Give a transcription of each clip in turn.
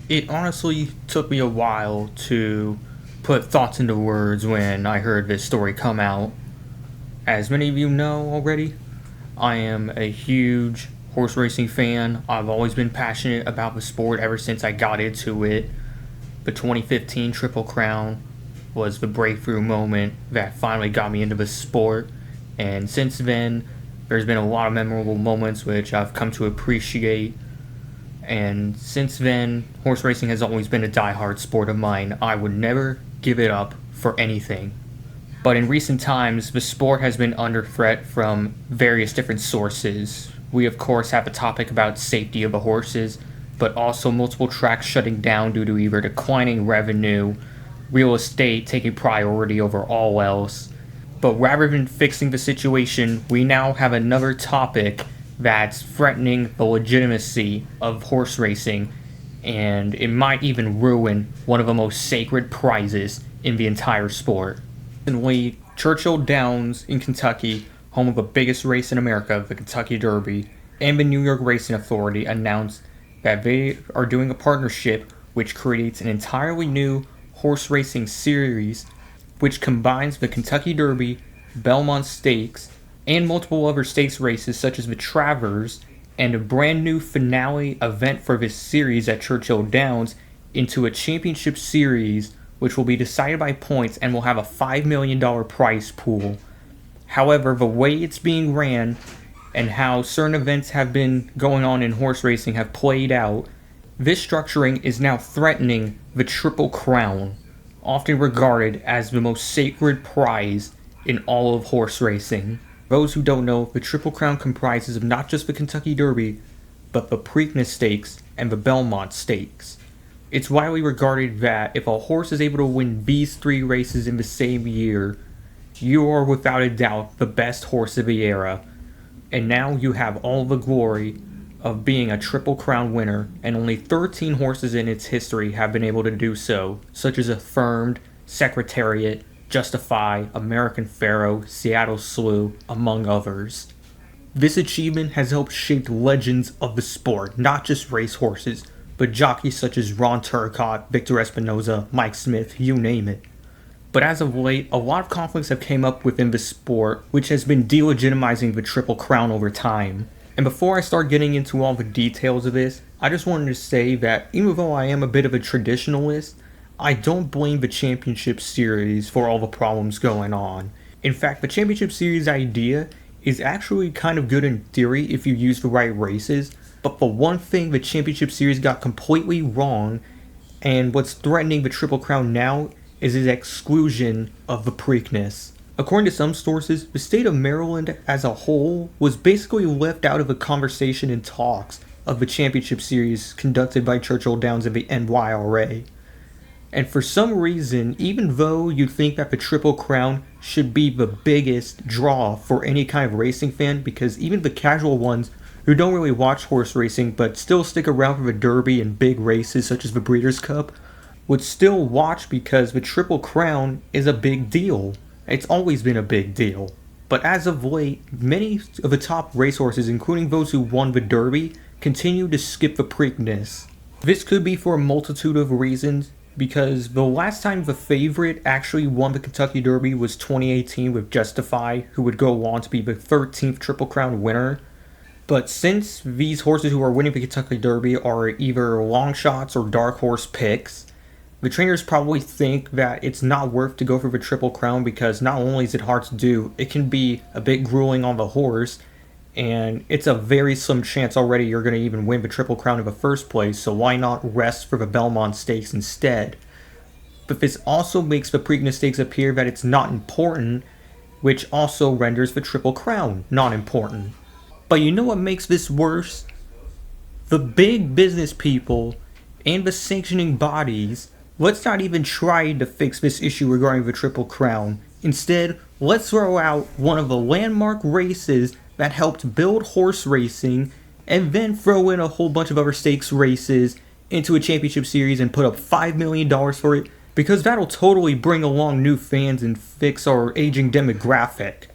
It honestly took me a while to put thoughts into words when I heard this story come out. As many of you know already, I am a huge horse racing fan. I've always been passionate about the sport ever since I got into it. The 2015 Triple Crown was the breakthrough moment that finally got me into the sport, and since then, there's been a lot of memorable moments which I've come to appreciate. And since then, horse racing has always been a die-hard sport of mine. I would never give it up for anything. But in recent times, the sport has been under threat from various different sources. We of course have a topic about safety of the horses, but also multiple tracks shutting down due to either declining revenue, real estate taking priority over all else. But rather than fixing the situation, we now have another topic that's threatening the legitimacy of horse racing, and it might even ruin one of the most sacred prizes in the entire sport. Recently, Churchill Downs in Kentucky, home of the biggest race in America, the Kentucky Derby, and the New York Racing Authority announced that they are doing a partnership which creates an entirely new horse racing series which combines the Kentucky Derby, Belmont Stakes, and multiple other stakes races such as the Travers, and a brand new finale event for this series at Churchill Downs into a championship series which will be decided by points and will have a $5 million prize pool. However, the way it's being ran and how certain events have been going on in horse racing have played out, this structuring is now threatening the Triple Crown, often regarded as the most sacred prize in all of horse racing. Those who don't know, the Triple Crown comprises of not just the Kentucky Derby, but the Preakness Stakes and the Belmont Stakes. It's widely regarded that if a horse is able to win these three races in the same year, you are without a doubt the best horse of the era. And now you have all the glory of being a Triple Crown winner, and only 13 horses in its history have been able to do so, such as Affirmed, Secretariat, Justify, American Pharaoh, Seattle Slew, among others. This achievement has helped shape legends of the sport, not just racehorses, but jockeys such as Ron Turcotte, Victor Espinoza, Mike Smith, you name it. But as of late, a lot of conflicts have came up within the sport, which has been delegitimizing the Triple Crown over time. And before I start getting into all the details of this, I just wanted to say that even though I am a bit of a traditionalist, I don't blame the Championship Series for all the problems going on. In fact, the Championship Series idea is actually kind of good in theory if you use the right races, but the one thing the Championship Series got completely wrong, and what's threatening the Triple Crown now, is its exclusion of the Preakness. According to some sources, the state of Maryland as a whole was basically left out of the conversation and talks of the Championship Series conducted by Churchill Downs and the NYRA. And for some reason, even though you think that the Triple Crown should be the biggest draw for any kind of racing fan, because even the casual ones who don't really watch horse racing but still stick around for the Derby and big races such as the Breeders' Cup, would still watch because the Triple Crown is a big deal. It's always been a big deal. But as of late, many of the top racehorses, including those who won the Derby, continue to skip the Preakness. This could be for a multitude of reasons, because the last time the favorite actually won the Kentucky Derby was 2018 with Justify, who would go on to be the 13th Triple Crown winner. But since these horses who are winning the Kentucky Derby are either long shots or dark horse picks, the trainers probably think that it's not worth to go for the Triple Crown because not only is it hard to do, it can be a bit grueling on the horse, and it's a very slim chance already you're going to even win the Triple Crown in the first place, so why not rest for the Belmont Stakes instead? But this also makes the Preakness Stakes appear that it's not important, which also renders the Triple Crown not important. But you know what makes this worse? The big business people and the sanctioning bodies, let's not even try to fix this issue regarding the Triple Crown. Instead, let's throw out one of the landmark races that helped build horse racing, and then throw in a whole bunch of other stakes races into a championship series and put up $5 million for it, because that'll totally bring along new fans and fix our aging demographic.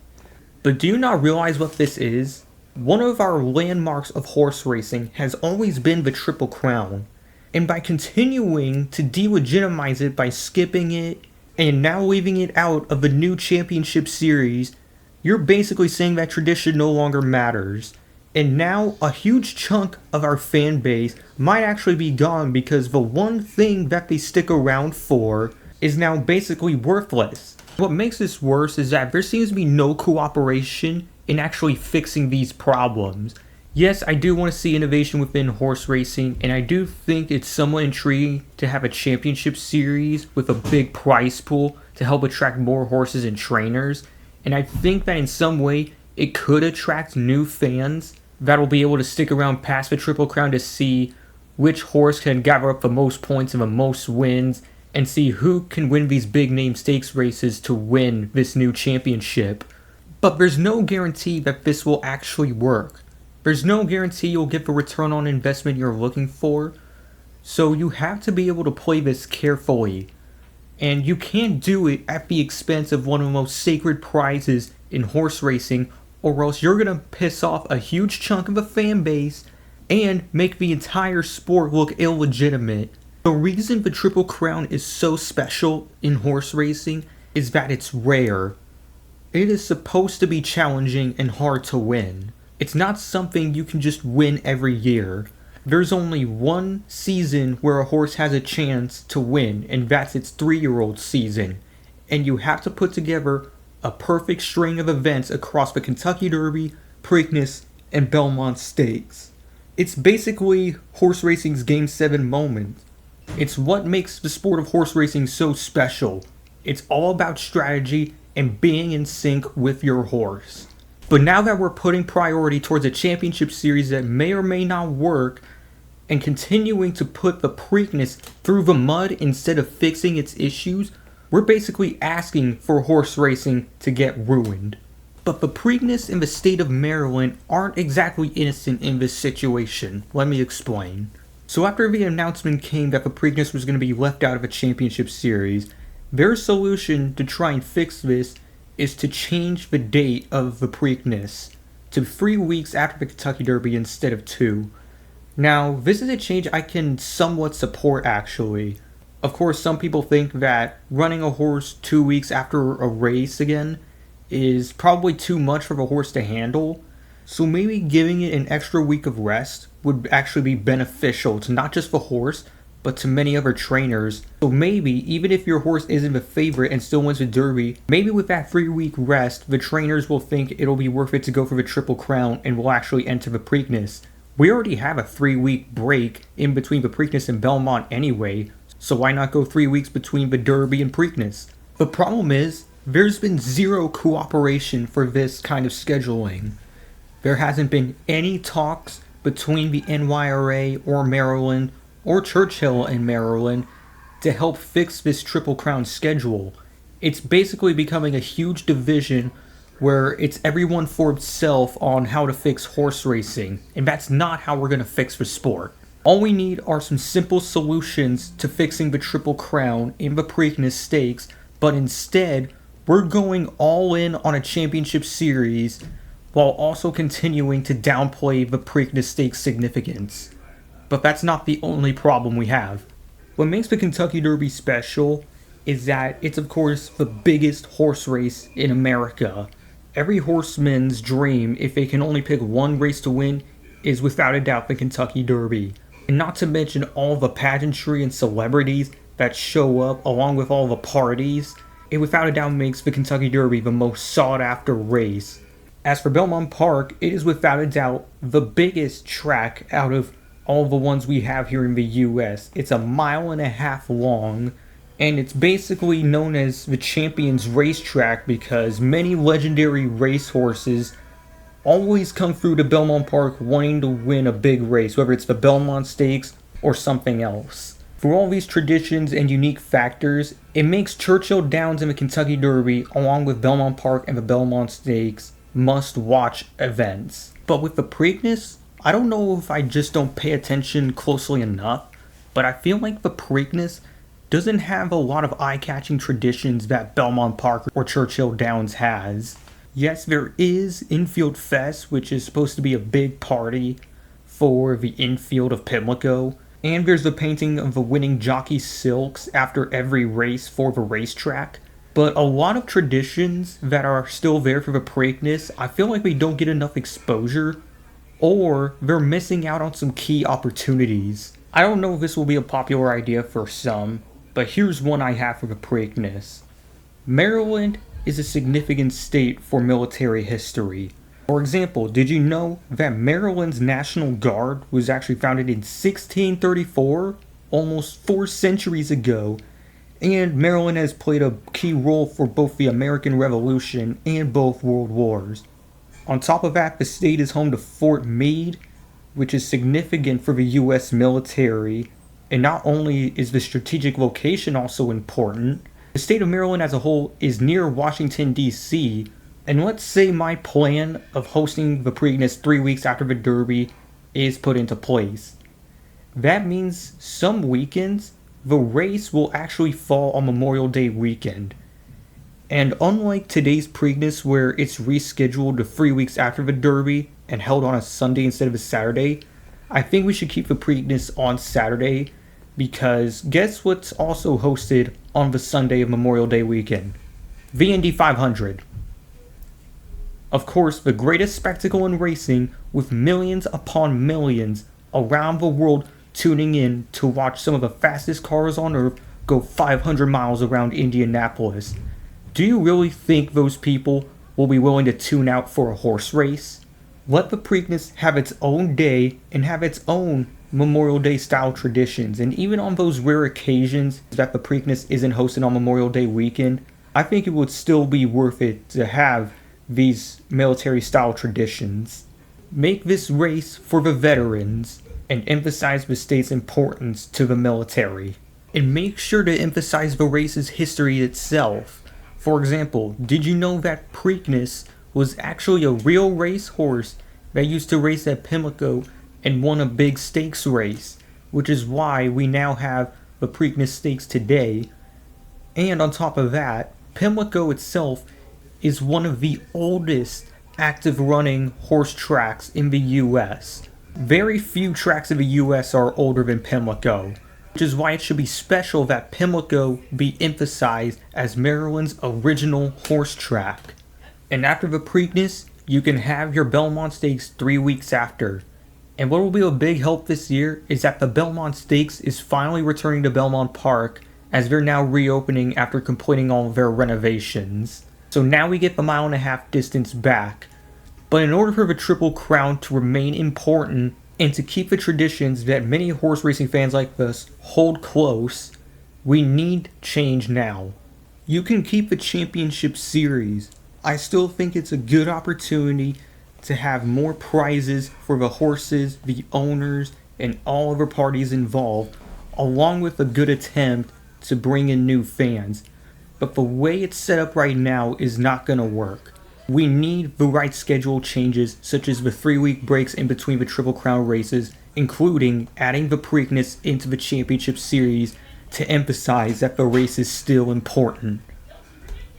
But do you not realize what this is? One of our landmarks of horse racing has always been the Triple Crown. And by continuing to delegitimize it by skipping it and now leaving it out of the new championship series, you're basically saying that tradition no longer matters. And now a huge chunk of our fan base might actually be gone because the one thing that they stick around for is now basically worthless. What makes this worse is that there seems to be no cooperation in actually fixing these problems. Yes, I do want to see innovation within horse racing, and I do think it's somewhat intriguing to have a championship series with a big prize pool to help attract more horses and trainers. And I think that in some way it could attract new fans that'll be able to stick around past the Triple Crown to see which horse can gather up the most points and the most wins, and see who can win these big name stakes races to win this new championship. But there's no guarantee that this will actually work. There's no guarantee you'll get the return on investment you're looking for. So you have to be able to play this carefully. And you can't do it at the expense of one of the most sacred prizes in horse racing, or else you're going to piss off a huge chunk of the fan base and make the entire sport look illegitimate. The reason the Triple Crown is so special in horse racing is that it's rare. It is supposed to be challenging and hard to win. It's not something you can just win every year. There's only one season where a horse has a chance to win, and that's its 3-year-old season. And you have to put together a perfect string of events across the Kentucky Derby, Preakness, and Belmont Stakes. It's basically horse racing's Game 7 moment. It's what makes the sport of horse racing so special. It's all about strategy and being in sync with your horse. But now that we're putting priority towards a championship series that may or may not work, and continuing to put the Preakness through the mud instead of fixing its issues, we're basically asking for horse racing to get ruined. But the Preakness in the state of Maryland aren't exactly innocent in this situation. Let me explain. So after the announcement came that the Preakness was going to be left out of a championship series, their solution to try and fix this is to change the date of the Preakness to 3 weeks after the Kentucky Derby instead of 2. Now, this is a change I can somewhat support actually. Of course, some people think that running a horse 2 weeks after a race again is probably too much for the horse to handle. So maybe giving it an extra week of rest would actually be beneficial to not just the horse, but to many other trainers. So maybe, even if your horse isn't the favorite and still wins the Derby, maybe with that 3-week rest, the trainers will think it'll be worth it to go for the Triple Crown and will actually enter the Preakness. We already have a 3-week break in between the Preakness and Belmont anyway, so why not go 3 weeks between the Derby and Preakness? The problem is, there's been zero cooperation for this kind of scheduling. There hasn't been any talks between the NYRA or Maryland or Churchill and Maryland to help fix this Triple Crown schedule. It's basically becoming a huge division where it's everyone for itself on how to fix horse racing, and that's not how we're going to fix the sport. All we need are some simple solutions to fixing the Triple Crown in the Preakness Stakes, but instead, we're going all in on a championship series while also continuing to downplay the Preakness Stakes significance. But that's not the only problem we have. What makes the Kentucky Derby special is that it's of course the biggest horse race in America. Every horseman's dream, if they can only pick one race to win, is without a doubt the Kentucky Derby. And not to mention all the pageantry and celebrities that show up along with all the parties, it without a doubt makes the Kentucky Derby the most sought after race. As for Belmont Park, it is without a doubt the biggest track out of all the ones we have here in the US. It's 1.5 miles long, and it's basically known as the Champions Racetrack because many legendary racehorses always come through to Belmont Park wanting to win a big race, whether it's the Belmont Stakes or something else. For all these traditions and unique factors, it makes Churchill Downs and the Kentucky Derby, along with Belmont Park and the Belmont Stakes, must-watch events. But with the Preakness, I don't know if I just don't pay attention closely enough, but I feel like the Preakness doesn't have a lot of eye-catching traditions that Belmont Park or Churchill Downs has. Yes, there is Infield Fest, which is supposed to be a big party for the infield of Pimlico, And there's the painting of the winning jockey silks after every race for the racetrack. But a lot of traditions that are still there for the Preakness, I feel like we don't get enough exposure, or they're missing out on some key opportunities. I don't know if this will be a popular idea for some, but here's one I have for the Preakness. Maryland is a significant state for military history. For example, did you know that Maryland's National Guard was actually founded in 1634, almost 4 centuries ago, and Maryland has played a key role for both the American Revolution and both World Wars. On top of that, the state is home to Fort Meade, which is significant for the U.S. military, and not only is the strategic location also important, the state of Maryland as a whole is near Washington, D.C., and let's say my plan of hosting the Preakness 3 weeks after the Derby is put into place. That means some weekends, the race will actually fall on Memorial Day weekend. And unlike today's Preakness where it's rescheduled to 3 weeks after the Derby and held on a Sunday instead of a Saturday, I think we should keep the Preakness on Saturday, because guess what's also hosted on the Sunday of Memorial Day weekend? The Indy 500. Of course, the greatest spectacle in racing, with millions upon millions around the world tuning in to watch some of the fastest cars on earth go 500 miles around Indianapolis. Do you really think those people will be willing to tune out for a horse race? Let the Preakness have its own day and have its own Memorial Day style traditions, and even on those rare occasions that the Preakness isn't hosted on Memorial Day weekend, I think it would still be worth it to have these military style traditions. Make this race for the veterans and emphasize the state's importance to the military. And make sure to emphasize the race's history itself. For example, did you know that Preakness was actually a real racehorse that used to race at Pimlico and won a big stakes race, which is why we now have the Preakness Stakes today. And on top of that, Pimlico itself is one of the oldest active running horse tracks in the US. Very few tracks in the US are older than Pimlico, which is why it should be special that Pimlico be emphasized as Maryland's original horse track. And after the Preakness, you can have your Belmont Stakes 3 weeks after. And what will be a big help this year is that the Belmont Stakes is finally returning to Belmont Park, as they're now reopening after completing all of their renovations. So now we get the 1.5 mile distance back. But in order for the Triple Crown to remain important and to keep the traditions that many horse racing fans like us hold close, we need change now. You can keep the championship series. I still think it's a good opportunity to have more prizes for the horses, the owners, and all other parties involved, along with a good attempt to bring in new fans. But the way it's set up right now is not going to work. We need the right schedule changes, such as the 3-week breaks in between the Triple Crown races, including adding the Preakness into the championship series to emphasize that the race is still important.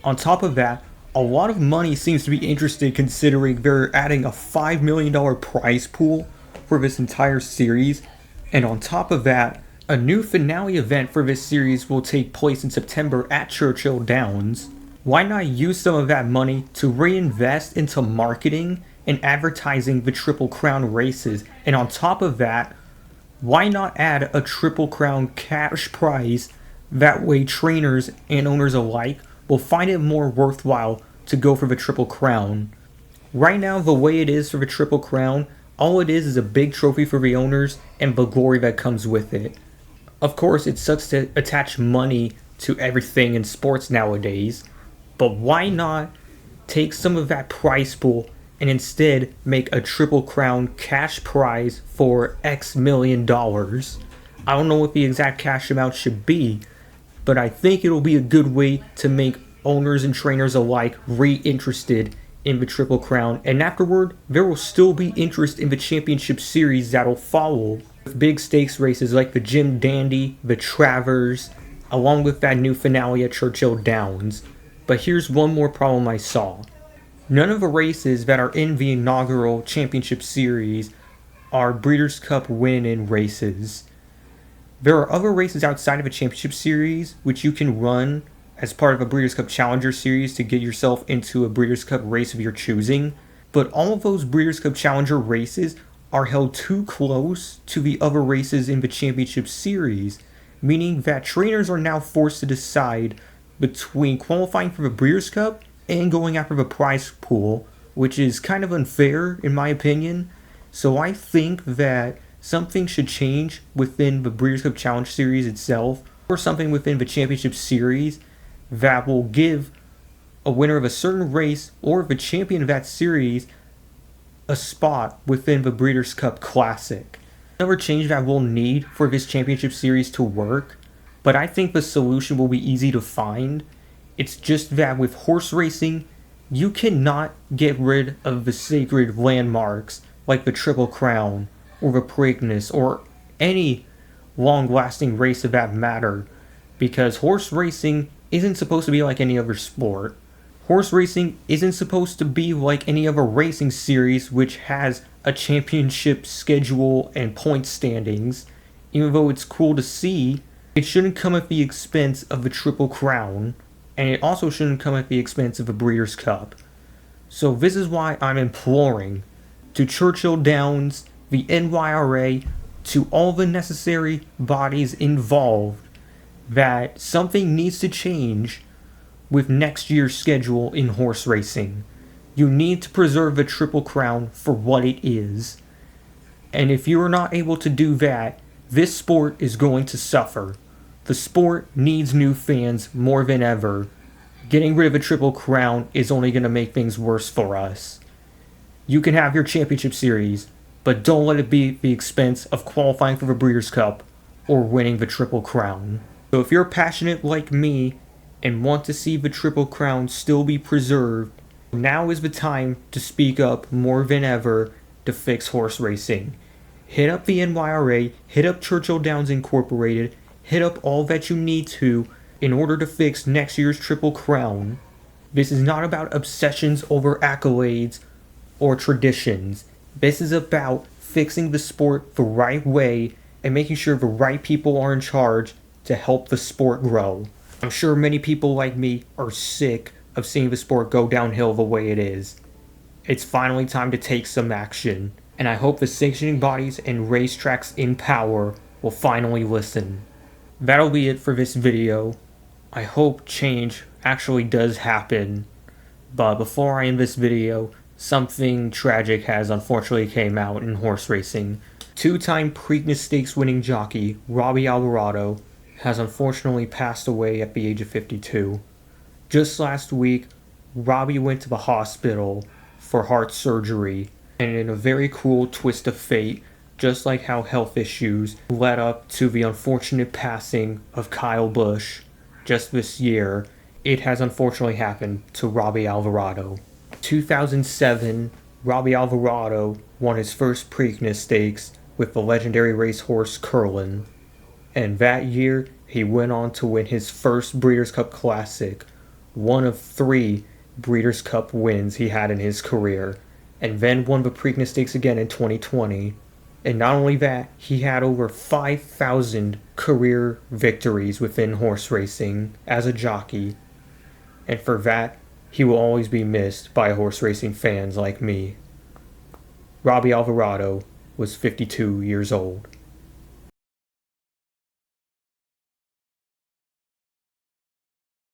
On top of that, a lot of money seems to be interested considering they're adding a $5 million prize pool for this entire series, and on top of that, a new finale event for this series will take place in September at Churchill Downs. Why not use some of that money to reinvest into marketing and advertising the Triple Crown races? And on top of that, why not add a Triple Crown cash prize? That way trainers and owners alike will find it more worthwhile to go for the Triple Crown. Right now, the way it is for the Triple Crown, all it is a big trophy for the owners and the glory that comes with it. Of course, it sucks to attach money to everything in sports nowadays, but why not take some of that prize pool and instead make a Triple Crown cash prize for X million dollars? I don't know what the exact cash amount should be, but I think it'll be a good way to make owners and trainers alike re-interested in the Triple Crown, and afterward, there will still be interest in the championship series that'll follow, with big stakes races like the Jim Dandy, the Travers, along with that new finale at Churchill Downs. But here's one more problem I saw. None of the races that are in the inaugural championship series are Breeders' Cup win-in races. There are other races outside of a championship series which you can run as part of a Breeders' Cup Challenger series to get yourself into a Breeders' Cup race of your choosing, but all of those Breeders' Cup Challenger races are held too close to the other races in the championship series, meaning that trainers are now forced to decide between qualifying for the Breeders' Cup and going after the prize pool, which is kind of unfair in my opinion. So I think that something should change within the Breeders' Cup Challenge Series itself, or something within the Championship Series that will give a winner of a certain race or the champion of that series a spot within the Breeders' Cup Classic. Another change that we'll need for this Championship Series to work, but I think the solution will be easy to find. It's just that with horse racing, you cannot get rid of the sacred landmarks like the Triple Crown or the Preakness or any long-lasting race of that matter, because horse racing isn't supposed to be like any other sport. Horse racing isn't supposed to be like any other racing series which has a championship schedule and point standings. Even though it's cool to see, it shouldn't come at the expense of the Triple Crown, and it also shouldn't come at the expense of the Breeders' Cup. So this is why I'm imploring to Churchill Downs, the NYRA, to all the necessary bodies involved, that something needs to change with next year's schedule in horse racing. You need to preserve the Triple Crown for what it is. And if you are not able to do that, this sport is going to suffer. The sport needs new fans more than ever. Getting rid of a Triple Crown is only going to make things worse for us. You can have your championship series, but don't let it be at the expense of qualifying for the Breeders' Cup or winning the Triple Crown. So if you're passionate like me and want to see the Triple Crown still be preserved, now is the time to speak up more than ever to fix horse racing. Hit up the NYRA, hit up Churchill Downs Incorporated, hit up all that you need to in order to fix next year's Triple Crown. This is not about obsessions over accolades or traditions. This is about fixing the sport the right way and making sure the right people are in charge to help the sport grow. I'm sure many people like me are sick of seeing the sport go downhill the way it is. It's finally time to take some action, and I hope the sanctioning bodies and racetracks in power will finally listen. That'll be it for this video. I hope change actually does happen, but before I end this video, something tragic has unfortunately came out in horse racing. Two-time Preakness Stakes winning jockey Robbie Alvarado has unfortunately passed away at the age of 52. Just last week, Robbie went to the hospital for heart surgery, and in a very cruel twist of fate, just like how health issues led up to the unfortunate passing of Kyle Busch just this year, it has unfortunately happened to Robbie Alvarado. 2007, Robbie Alvarado won his first Preakness Stakes with the legendary racehorse Curlin, and that year he went on to win his first Breeders' Cup Classic, one of 3 Breeders' Cup wins he had in his career, and then won the Preakness Stakes again in 2020. And not only that, he had over 5,000 career victories within horse racing as a jockey, and for that, he will always be missed by horse racing fans like me. Robbie Alvarado was 52 years old.